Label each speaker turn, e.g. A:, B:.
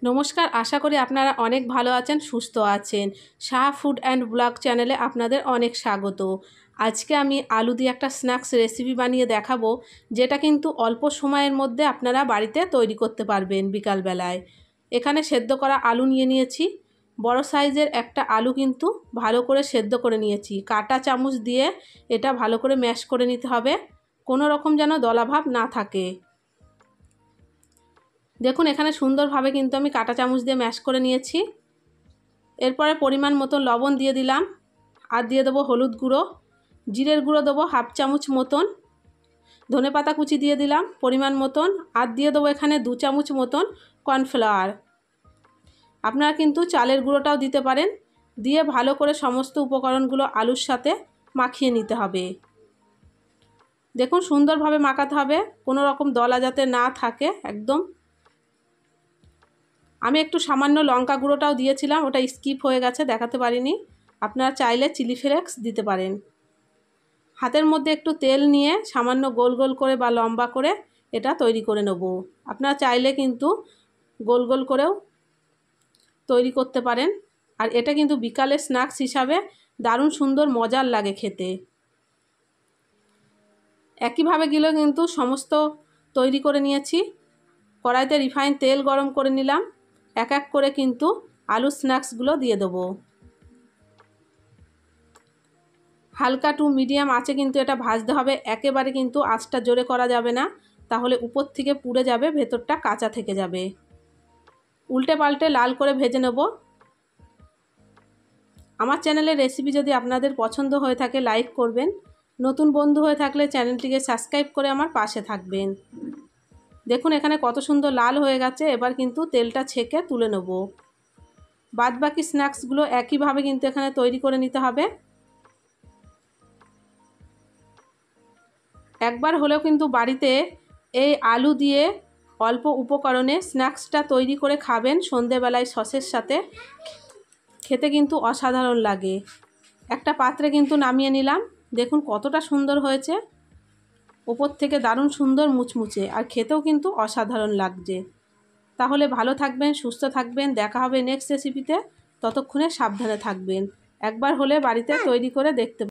A: নমস্কার, আশা করি আপনারা অনেক ভালো আছেন, সুস্থ আছেন। সাহা ফুড অ্যান্ড ব্লগ চ্যানেলে আপনাদের অনেক স্বাগত। আজকে আমি আলু দিয়ে একটা স্ন্যাক্স রেসিপি বানিয়ে দেখাবো, যেটা কিন্তু অল্প সময়ের মধ্যে আপনারা বাড়িতে তৈরি করতে পারবেন বিকালবেলায়। এখানে সেদ্ধ করা আলু নিয়েছি। বড় সাইজের একটা আলু কিন্তু ভালো করে সেদ্ধ করে নিয়েছি। কাঁটা চামচ দিয়ে এটা ভালো করে ম্যাশ করে নিতে হবে, কোনো রকম যেন দলাভাব না থাকে। দেখুন এখানে সুন্দরভাবে কিন্তু আমি কাঁটা চামচ দিয়ে ম্যাশ করে নিয়েছি। এরপরে পরিমাণ মতো লবণ দিয়ে দিলাম, আর দিয়ে দেবো হলুদ গুঁড়ো, জিরের গুঁড়ো দেবো হাফ চামচ মতন, ধনেপাতা কুচি দিয়ে দিলাম পরিমাণ মতন, আর দিয়ে দেবো এখানে 2 চামচ মতন কর্নফ্লাওয়ার। আপনারা কিন্তু চালের গুঁড়োটাও দিতে পারেন। দিয়ে ভালো করে সমস্ত উপকরণগুলো আলুর সাথে মাখিয়ে নিতে হবে। দেখুন সুন্দরভাবে মাখাতে হবে, কোনো রকম দলা যাতে না থাকে একদম। আমি একটু সামান্য লঙ্কা গুঁড়োটাও দিয়েছিলাম, ওটা স্কিপ হয়ে গেছে, দেখাতে পারিনি। আপনারা চাইলে চিলি ফ্লেক্স দিতে পারেন। হাতের মধ্যে একটু তেল নিয়ে সামান্য গোল গোল করে বা লম্বা করে এটা তৈরি করে নেব। আপনারা চাইলে কিন্তু গোল গোল করেও তৈরি করতে পারেন। আর এটা কিন্তু বিকালে স্ন্যাক্স হিসাবে দারুণ সুন্দর মজার লাগে খেতে। একইভাবে গিলো কিন্তু সমস্ত তৈরি করে নিয়েছি। কড়াইতে রিফাইন তেল গরম করে নিলাম। এক এক করে কিন্তু আলু স্ন্যাক্সগুলো দিয়ে দেবো। হালকা টু মিডিয়াম আঁচে কিন্তু এটা ভাজতে হবে, একেবারে কিন্তু আঁচটা জোরে করা যাবে না, তাহলে উপর থেকে পুড়ে যাবে, ভেতরটা কাঁচা থেকে যাবে। উল্টে পাল্টে লাল করে ভেজে নেব। আমার চ্যানেলের রেসিপি যদি আপনাদের পছন্দ হয়ে থাকে লাইক করবেন, নতুন বন্ধু হয়ে থাকলে চ্যানেলটিকে সাবস্ক্রাইব করে আমার পাশে থাকবেন। দেখুন এখানে কত সুন্দর লাল হয়ে গেছে। এবার কিন্তু তেলটা ছেঁকে তুলে নেব। বাদবাকি স্ন্যাক্সগুলো একইভাবে কিন্তু এখানে তৈরি করে নিতে হবে। একবার হলেও কিন্তু বাড়িতে এই আলু দিয়ে অল্প উপকরণে স্ন্যাক্সটা তৈরি করে খাবেন সন্ধেবেলায় সসের সাথে, খেতে কিন্তু অসাধারণ লাগে। একটা পাত্রে কিন্তু নামিয়ে নিলাম। দেখুন কতটা সুন্দর হয়েছে, উপর থেকে দারুণ সুন্দর মুচমুচে, আর খেতেও কিন্তু অসাধারণ লাগছে। তাহলে ভালো থাকবেন, সুস্থ থাকবেন, দেখা হবে নেক্সট রেসিপিতে। ততক্ষণে সাবধানে থাকবেন। একবার হলে বাড়িতে তৈরি করে দেখতে